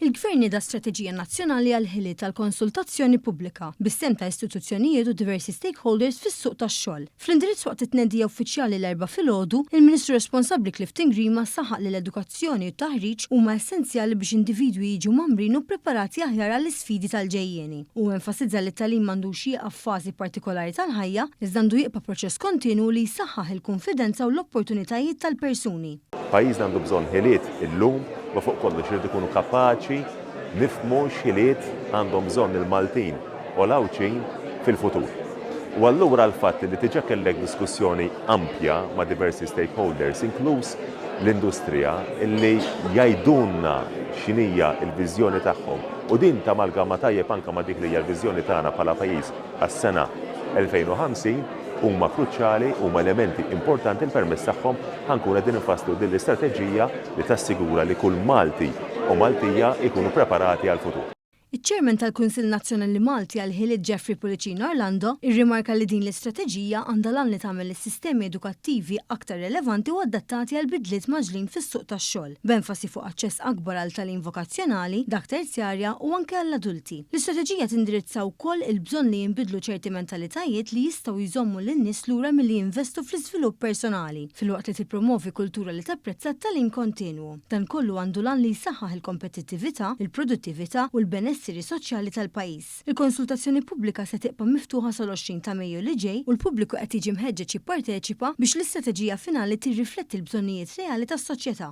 Il-Gvern nieda strateġija nazzjonali għal ħiliet tal-konsultazzjoni pubblika bis-sem ta' istituzzjonijiet u diversi stakeholders fis-suq tax-xogħol. Fl-indirizz waqt it-tnedija uffiċjali l-erba' filgħodu, il-Ministru responsabbli Clifton Grima saħaq li l-edukazzjoni u t-taħriġ huma essenzjali biex individwi jiġu mamrin u preparati aħjar għall-isfidi tal-ġejjieni. U enfasizza li t-tagħlim m'għandux jieqaf f'fażi partikolari tal-ħajja, iżda għandu jibqa' proċess kontinwu li jsaħħaħ il-konfidenza u l-opportunitajiet tal-persuni. Pajjiżna għandu bżonn ħiliet illum ma fuq kollox irid ikunu kapaċi nifhmu x'ħiliet għandhom bżonn il-Maltin u l-Awċin fil-futur. U allura l-fatt li diġà kellek diskussjoni ampja ma' diversi stakeholders, inkluż l-industrija, illi jgħidulna x'inhija l-viżjoni tagħhom. U din tamalgama tajjeb anke ma' dik li hija l-viżjoni tagħna bħala pajjiż għas-sena 2050 huma kruċjali huma elementi importanti l-permess tagħhom ħankun qegħdin infasslu din l-istrateġija li tassigura li kull Malti u Maltija jkunu preparati għall-futur. Iċ-Chairman tal-Kunsill Nazzjonali Malti għal ħiliet Jeffrey Policino Orlando irrimarka li din l-istrateġija għandha lan li tagħmel is-sistemi edukattivi aktar relevanti u adattati għal bidliet maġlin fis-suq tax-xogħol, b'enfasi fuq aċċess akbar għal tagħlim vokazzjonali, dak terzjarja u anke għall-adulti. L-istrateġija tindirizza wkoll il-bżonn li jinbidlu ċerti mentalitajiet li jistgħu jżommu lin-nies lura milli jinvestu fl-iżvilupp personali, filwaqt li tippromovi kultura li tapprezza t-tagħlim kontinwu. Dan kollu għandu lan li jsaħħaħ il-kompetittività, il-produttività u l-benessri soċjali tal-pajjiż. Il-konsultazzjoni pubblika se tibqa' miftuħa sal-20 ta' Mejju li ġej u l-pubbliku qed jiġi mħeġġeġ jipparteċipa biex l-istrateġija finali tirrifletti l-bżonnijiet reali tas-soċjetà.